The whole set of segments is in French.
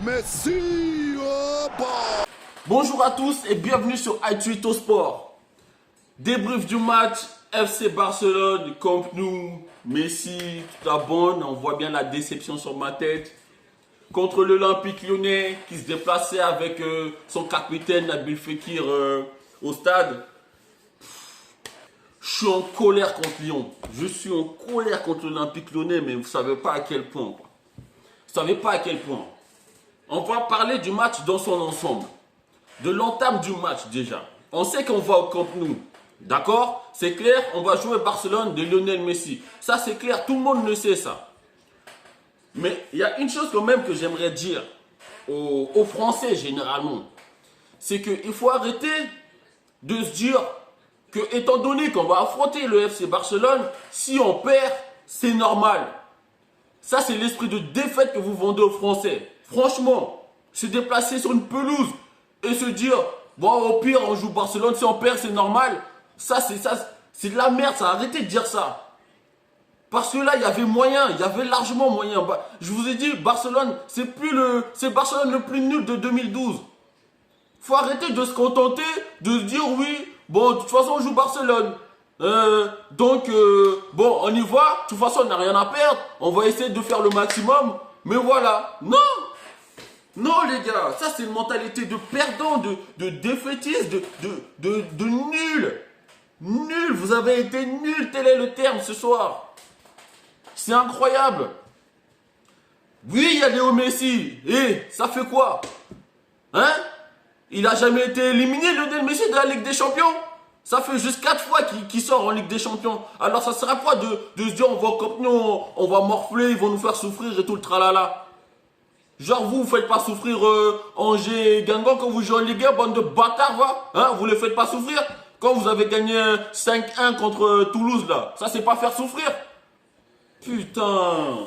Messi, oh bah. Bonjour à tous et bienvenue sur iTuito Sport. Débrief du match FC Barcelone, Camp Nou, Messi, tout à bonne. On voit bien la déception sur ma tête. Contre l'Olympique Lyonnais qui se déplaçait avec son capitaine Nabil Fekir au stade. Je suis en colère contre Lyon. Je suis en colère contre l'Olympique Lyonnais, mais vous ne savez pas à quel point. Vous ne savez pas à quel point. On va parler du match dans son ensemble. De l'entame du match déjà. On sait qu'on va au Camp Nou. D'accord? C'est clair, on va jouer Barcelone de Lionel Messi. Ça c'est clair, tout le monde le sait ça. Mais il y a une chose quand même que j'aimerais dire aux Français généralement. C'est qu'il faut arrêter de se dire que étant donné qu'on va affronter le FC Barcelone, si on perd, c'est normal. Ça c'est l'esprit de défaite que vous vendez aux Français. Franchement, se déplacer sur une pelouse et se dire, bon au pire on joue Barcelone, si on perd c'est normal. Ça c'est de la merde, ça. Arrêtez de dire ça. Parce que là, il y avait moyen, il y avait largement moyen. Je vous ai dit, Barcelone, c'est Barcelone le plus nul de 2012. Faut arrêter de se contenter, de se dire oui, bon, de toute façon, on joue Barcelone. Bon, on y va. De toute façon, on n'a rien à perdre. On va essayer de faire le maximum. Mais voilà. Non! Non, les gars, ça, c'est une mentalité de perdant, de défaitiste, de nul. Nul, vous avez été nul, tel est le terme ce soir. C'est incroyable. Oui, il y a Léo Messi. Et ça fait quoi? Hein? Il n'a jamais été éliminé, Lionel Messi, de la Ligue des Champions. Ça fait juste 4 fois qu'il sort en Ligue des Champions. Alors ça sert à quoi de se dire on va au Camp Nou, on va morfler, ils vont nous faire souffrir et tout le tralala. Genre vous faites pas souffrir Angers et Guingamp quand vous jouez en Ligue 1, bande de bâtards, va. Hein? Vous les faites pas souffrir. Quand vous avez gagné 5-1 contre Toulouse là, ça c'est pas faire souffrir. Putain,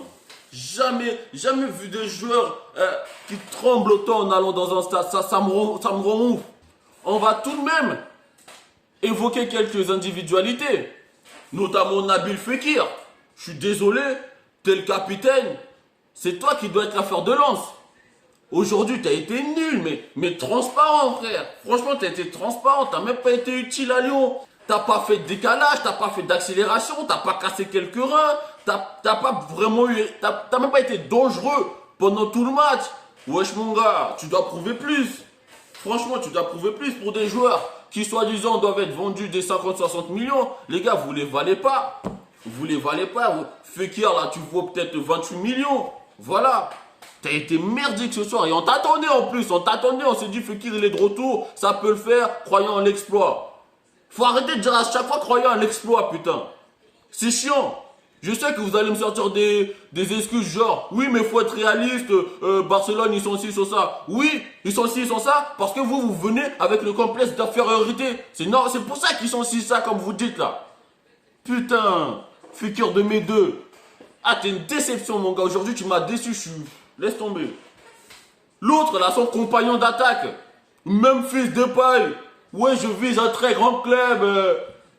jamais vu des joueurs qui tremblent autant en allant dans un stade. Ça me rend ouf. On va tout de même évoquer quelques individualités, notamment Nabil Fekir. Je suis désolé, t'es le capitaine. C'est toi qui dois être la fleur de lance. Aujourd'hui, t'as été nul, mais transparent, frère. Franchement, t'as été transparent. T'as même pas été utile à Lyon. T'as pas fait de décalage, t'as pas fait d'accélération, t'as pas cassé quelques reins, t'as pas vraiment eu, t'as même pas été dangereux pendant tout le match. Wesh mon gars, tu dois prouver plus. Franchement, tu dois prouver plus pour des joueurs qui soi-disant doivent être vendus des 50-60 millions. Les gars, vous les valez pas. Vous les valez pas. Fekir là, tu vaux peut-être 28 millions. Voilà. T'as été merdique ce soir et on t'attendait en plus. On t'attendait, on s'est dit Fekir il est de retour, ça peut le faire, croyant en l'exploit. Faut arrêter de dire à chaque fois croyant à l'exploit, putain. C'est chiant. Je sais que vous allez me sortir des excuses genre, oui, mais faut être réaliste, Barcelone, ils sont ci, ils sont ça. Oui, ils sont ci, ils sont ça, parce que vous venez avec le complexe d'infériorité. C'est pour ça qu'ils sont ci, ça, comme vous dites là. Putain, Fekir de mes deux. Ah, t'es une déception, mon gars. Aujourd'hui, tu m'as déçu, Laisse tomber. L'autre, là, son compagnon d'attaque. Memphis Depay. Ouais, je vise un très grand club,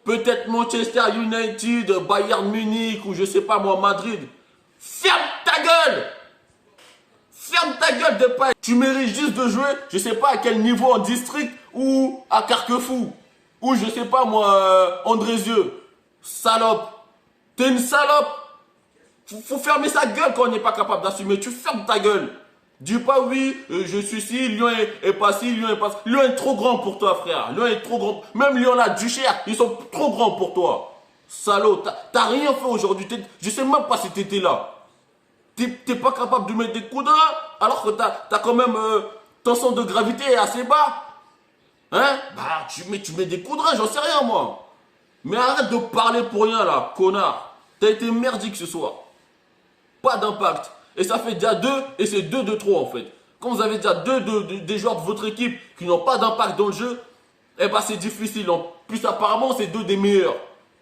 peut-être Manchester United, Bayern Munich ou je sais pas moi, Madrid. Ferme ta gueule! Ferme ta gueule de paille! Tu mérites juste de jouer, je sais pas à quel niveau en district ou à Carquefou. Ou je sais pas moi, Andrézieux. Salope. T'es une salope. Faut fermer sa gueule quand on n'est pas capable d'assumer. Tu fermes ta gueule. Dis pas oui, je suis ci, Lyon est pas ci, Lyon est pas ci. Lyon est trop grand pour toi, frère. Lyon est trop grand. Même Lyon là, Duchère, ils sont trop grands pour toi. Salaud, t'as rien fait aujourd'hui. Je sais même pas si t'étais là. T'es pas capable de mettre des coups de rein, alors que t'as quand même ton centre de gravité est assez bas. Hein? Bah, tu mets des coups de rein, j'en sais rien, moi. Mais arrête de parler pour rien, là, connard. T'as été merdique ce soir. Pas d'impact. Et ça fait déjà 2, et c'est 2 de trop en fait. Quand vous avez déjà des joueurs de votre équipe qui n'ont pas d'impact dans le jeu, eh ben c'est difficile. En plus apparemment c'est 2 des meilleurs.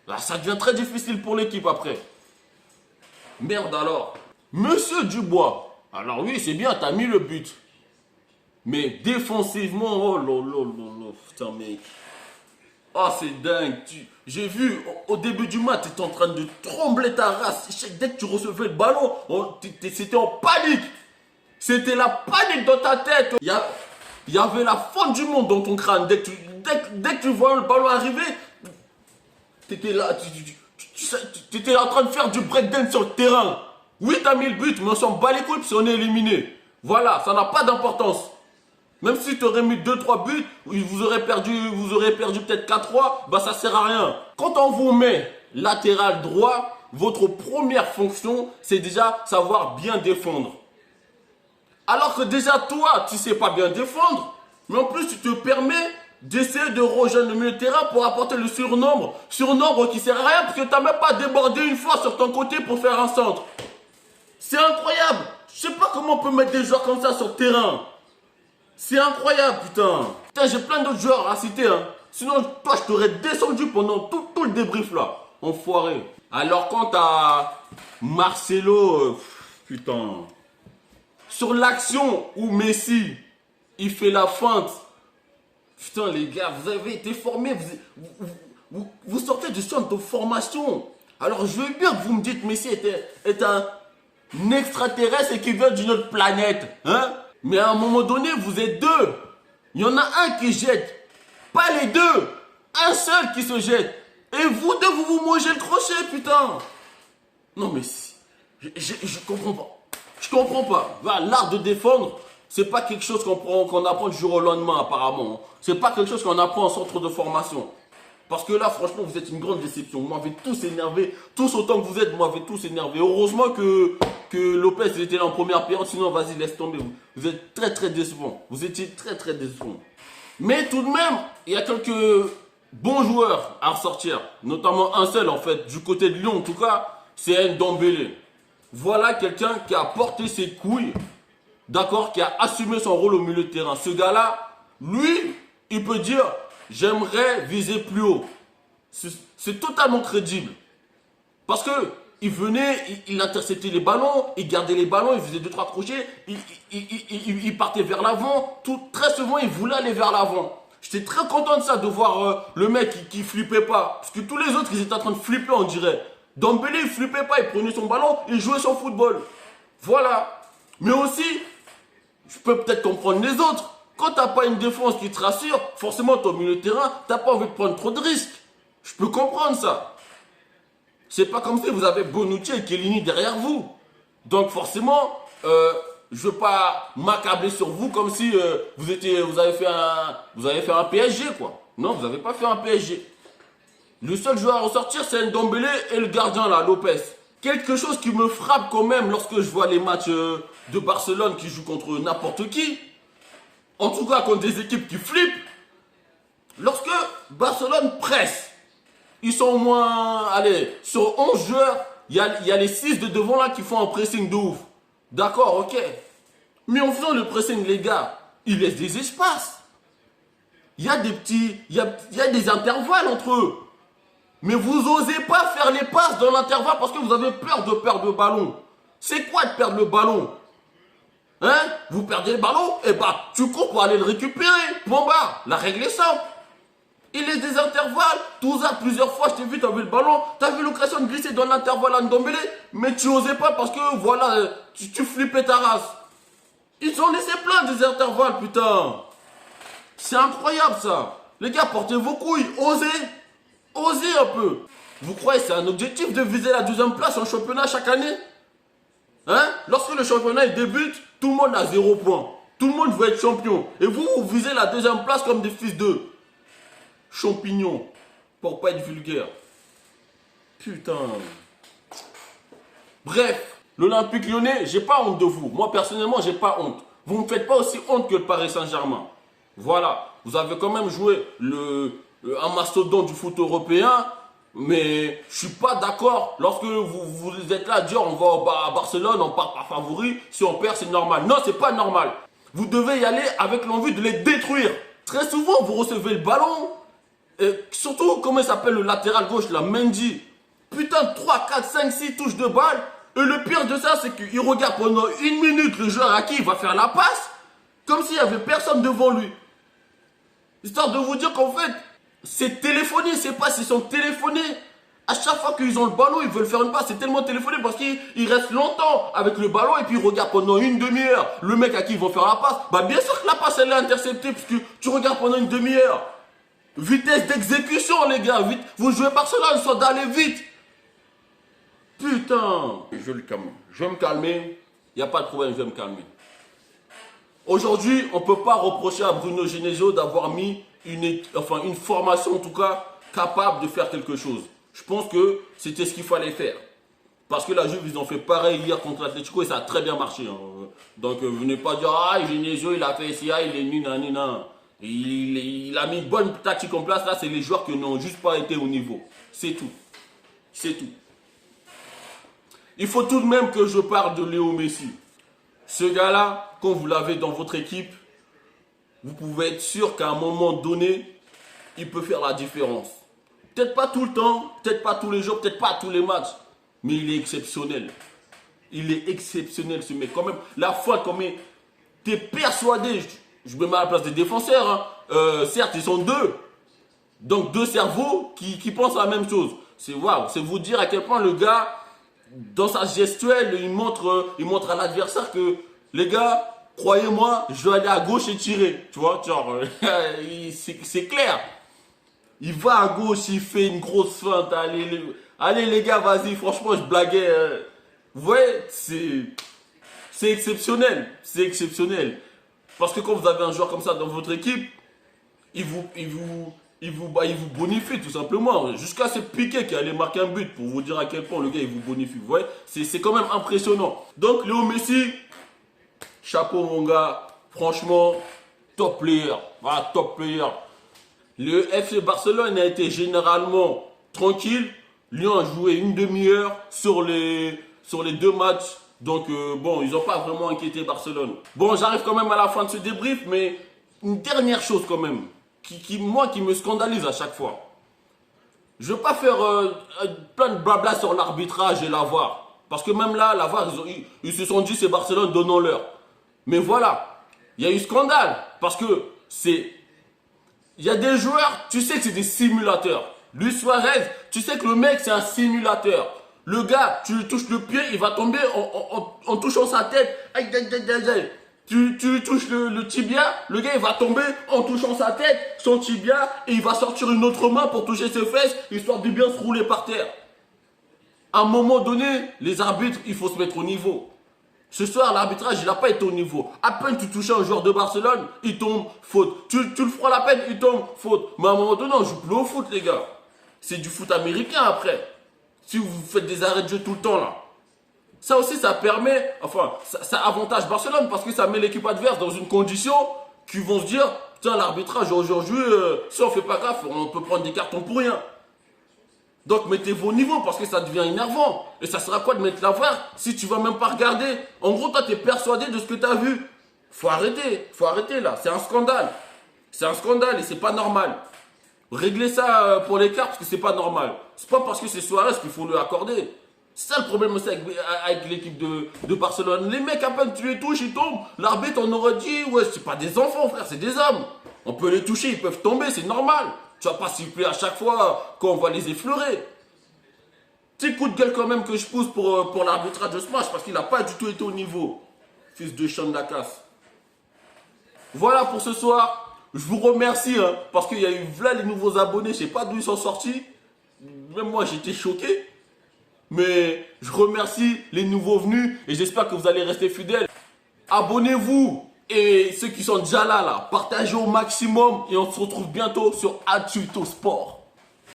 Là ça devient très difficile pour l'équipe après. Merde alors. Monsieur Dubois. Alors oui c'est bien, t'as mis le but. Mais défensivement, oh là, putain mec. Ah, c'est dingue. J'ai vu au début du match, tu étais en train de trembler ta race. Dès que tu recevais le ballon, c'était en panique. C'était la panique dans ta tête. Il y avait la fin du monde dans ton crâne. Dès que tu vois le ballon arriver, t'étais là, t'étais en train de faire du breakdance sur le terrain. Oui, t'as mis le but, mais on s'en bat les couilles si on est éliminé. Voilà, ça n'a pas d'importance. Même si tu aurais mis 2-3 buts, vous aurez perdu peut-être 4-3, bah ça sert à rien. Quand on vous met latéral droit, votre première fonction, c'est déjà savoir bien défendre. Alors que déjà toi, tu sais pas bien défendre, mais en plus tu te permets d'essayer de rejoindre le milieu de terrain pour apporter le surnombre. Surnombre qui sert à rien parce que tu n'as même pas débordé une fois sur ton côté pour faire un centre. C'est incroyable. Je sais pas comment on peut mettre des joueurs comme ça sur le terrain. C'est incroyable, putain. Putain, j'ai plein d'autres joueurs à citer, hein. Sinon, toi, je t'aurais descendu pendant tout le débrief, là. Enfoiré. Alors, quant à Marcelo, putain. Sur l'action où Messi, il fait la feinte. Putain, les gars, vous avez été formés. Vous sortez du centre de formation. Alors, je veux bien que vous me dites que Messi est un extraterrestre et qu'il vient d'une autre planète. Hein? Mais à un moment donné, vous êtes deux. Il y en a un qui jette. Pas les deux. Un seul qui se jette. Et vous deux, vous mangez le crochet, putain. Non, mais si. Je comprends pas. Je comprends pas. L'art de défendre, c'est pas quelque chose qu'on apprend du jour au lendemain, apparemment. C'est pas quelque chose qu'on apprend en centre de formation. Parce que là, franchement, vous êtes une grande déception. Vous m'avez tous énervé. Tous autant que vous êtes, vous m'avez tous énervé. Heureusement que Lopez il était là en première période. Sinon, vas-y, laisse tomber. Vous êtes très, très décevant. Vous étiez très, très décevant. Mais tout de même, il y a quelques bons joueurs à ressortir. Notamment un seul, en fait. Du côté de Lyon, en tout cas, c'est Ndombele. Voilà quelqu'un qui a porté ses couilles. D'accord, qui a assumé son rôle au milieu de terrain. Ce gars-là, lui, il peut dire... J'aimerais viser plus haut. C'est totalement crédible. Parce que il venait, il interceptait les ballons, il gardait les ballons, il faisait 2-3 crochets, il partait vers l'avant. Très souvent, il voulait aller vers l'avant. J'étais très content de ça, de voir le mec qui flippait pas. Parce que tous les autres, ils étaient en train de flipper, on dirait. Ndombele, il flippait pas, il prenait son ballon, il jouait son football. Voilà. Mais aussi, je peux peut-être comprendre les autres. Quand t'as pas une défense qui te rassure, forcément ton milieu de terrain, t'as pas envie de prendre trop de risques. Je peux comprendre ça. C'est pas comme si vous avez Bonucci et Chiellini derrière vous. Donc forcément, je veux pas m'accabler sur vous comme si vous avez fait un PSG quoi. Non, vous avez pas fait un PSG. Le seul joueur à ressortir, c'est Ndombele et le gardien là, Lopez. Quelque chose qui me frappe quand même lorsque je vois les matchs de Barcelone qui jouent contre n'importe qui. En tout cas, contre des équipes qui flippent, lorsque Barcelone presse, ils sont au moins, allez, sur 11 joueurs, il y a les 6 de devant là qui font un pressing de ouf. D'accord, ok. Mais en faisant le pressing, les gars, ils laissent des espaces. Il y a des intervalles entre eux. Mais vous n'osez pas faire les passes dans l'intervalle parce que vous avez peur de perdre le ballon. C'est quoi de perdre le ballon? Hein? Vous perdez le ballon, et bah tu cours pour aller le récupérer. Point barre. La règle est simple. Il laisse des intervalles. Tout ça, plusieurs fois, je t'ai vu, tu as vu le ballon. Tu as vu l'occasion de glisser dans l'intervalle à Ndombele. Mais tu osais pas parce que voilà, tu flippais ta race. Ils ont laissé plein des intervalles, putain. C'est incroyable ça. Les gars, portez vos couilles. Osez. Osez un peu. Vous croyez que c'est un objectif de viser la 2e place en championnat chaque année? Hein? Lorsque le championnat il débute, tout le monde a 0 point. Tout le monde veut être champion. Et vous, vous visez la 2e place comme des fils de champignons. Pour pas être vulgaire. Putain. Bref, l'Olympique Lyonnais, j'ai pas honte de vous. Moi, personnellement, j'ai pas honte. Vous ne me faites pas aussi honte que le Paris Saint-Germain. Voilà. Vous avez quand même joué un mastodonte du foot européen. Mais je suis pas d'accord lorsque vous êtes là à dire on va à Barcelone, on part par favori, si on perd c'est normal. Non, c'est pas normal. Vous devez y aller avec l'envie de les détruire. Très souvent vous recevez le ballon, et surtout comment il s'appelle le latéral gauche, la Mendy. Putain, 3, 4, 5, 6 touches de balle. Et le pire de ça c'est qu'il regarde pendant 1 minute le joueur à qui il va faire la passe, comme s'il y avait personne devant lui. Histoire de vous dire qu'en fait, c'est téléphoné, c'est pas s'ils sont téléphonés. À chaque fois qu'ils ont le ballon, ils veulent faire une passe. C'est tellement téléphoné parce qu'ils restent longtemps avec le ballon et puis ils regardent pendant une demi-heure le mec à qui ils vont faire la passe. Bah bien sûr que la passe elle est interceptée parce que tu regardes pendant une demi-heure. Vitesse d'exécution les gars, vite. Vous jouez Barcelone, soit d'aller vite. Putain. Je vais me calmer. Il n'y a pas de problème, je vais me calmer. Aujourd'hui, on ne peut pas reprocher à Bruno Genesio d'avoir mis une formation en tout cas capable de faire quelque chose. Je pense que c'était ce qu'il fallait faire. Parce que la Juve, ils ont fait pareil hier contre l'Atlético et ça a très bien marché. Hein. Donc, venez pas dire, ah, Genesio, il a fait SIA, il est nul, nan. Il a mis une bonne tactique en place. Là, c'est les joueurs qui n'ont juste pas été au niveau. C'est tout. C'est tout. Il faut tout de même que je parle de Léo Messi. Ce gars-là, quand vous l'avez dans votre équipe, vous pouvez être sûr qu'à un moment donné, il peut faire la différence. Peut-être pas tout le temps, peut-être pas tous les jours, peut-être pas tous les matchs, mais il est exceptionnel. Il est exceptionnel ce mec. Quand même, la fois, quand même, t'es persuadé, je me mets à la place des défenseurs, hein. Certes, ils sont deux. Donc deux cerveaux qui pensent à la même chose. C'est waouh, c'est vous dire à quel point le gars, dans sa gestuelle, il montre à l'adversaire que, les gars, croyez-moi, je vais aller à gauche et tirer. Tu vois, genre, c'est clair. Il va à gauche, il fait une grosse feinte. Allez les gars, vas-y, franchement, je blaguais. Vous voyez, c'est exceptionnel. C'est exceptionnel. Parce que quand vous avez un joueur comme ça dans votre équipe, il vous bonifie tout simplement. Jusqu'à ce Piqué qui allait marquer un but pour vous dire à quel point le gars il vous bonifie. Vous voyez, c'est quand même impressionnant. Donc Léo Messi, chapeau mon gars. Franchement, top player. Voilà, top player. Le FC Barcelone a été généralement tranquille. Lyon a joué une demi-heure sur les deux matchs. Donc, bon, ils n'ont pas vraiment inquiété Barcelone. Bon, j'arrive quand même à la fin de ce débrief, mais une dernière chose quand même, qui me scandalise à chaque fois. Je ne veux pas faire plein de blabla sur l'arbitrage et la VAR. Parce que même là, la VAR, ils se sont dit, c'est Barcelone, donnons-leur. Mais voilà, il y a eu scandale. Parce que il y a des joueurs, tu sais que c'est des simulateurs. Luis Suarez, tu sais que le mec, c'est un simulateur. Le gars, tu lui touches le pied, il va tomber en touchant sa tête. Aïe, aïe, aïe, aïe, aïe. Tu lui touches le tibia, le gars, il va tomber en touchant sa tête, son tibia, et il va sortir une autre main pour toucher ses fesses, histoire de bien se rouler par terre. À un moment donné, les arbitres, il faut se mettre au niveau. Ce soir, l'arbitrage, il n'a pas été au niveau. À peine tu touches un joueur de Barcelone, il tombe, faute. Tu le feras la peine, il tombe, faute. Mais à un moment donné, on joue plus au foot, les gars. C'est du foot américain après. Si vous faites des arrêts de jeu tout le temps, là. Ça aussi, ça permet, enfin, ça avantage Barcelone parce que ça met l'équipe adverse dans une condition qu'ils vont se dire, tiens, l'arbitrage aujourd'hui, si on fait pas gaffe, on peut prendre des cartons pour rien. Donc mettez-vous au niveau parce que ça devient énervant. Et ça sera quoi de mettre la VAR si tu vas même pas regarder? En gros, toi, tu es persuadé de ce que tu as vu. Faut arrêter là. C'est un scandale. C'est un scandale et c'est pas normal. Réglez ça pour l'écart parce que c'est pas normal. C'est pas parce que c'est Suarez qu'il faut lui accorder. C'est ça le problème aussi avec l'équipe de Barcelone. Les mecs, à peine tu les touches, ils tombent. L'arbitre, on aurait dit, ouais, c'est pas des enfants, frère, c'est des hommes. On peut les toucher, ils peuvent tomber, c'est normal. Tu vas pas siffler à chaque fois quand on va les effleurer. Petit coup de gueule quand même que je pousse pour l'arbitrage de ce match parce qu'il n'a pas du tout été au niveau. Fils de champ de la casse. Voilà pour ce soir. Je vous remercie hein, parce qu'il y a eu là les nouveaux abonnés. Je sais pas d'où ils sont sortis. Même moi j'étais choqué. Mais je remercie les nouveaux venus et j'espère que vous allez rester fidèles. Abonnez-vous. Et ceux qui sont déjà là, partagez au maximum et on se retrouve bientôt sur Adulto Sport.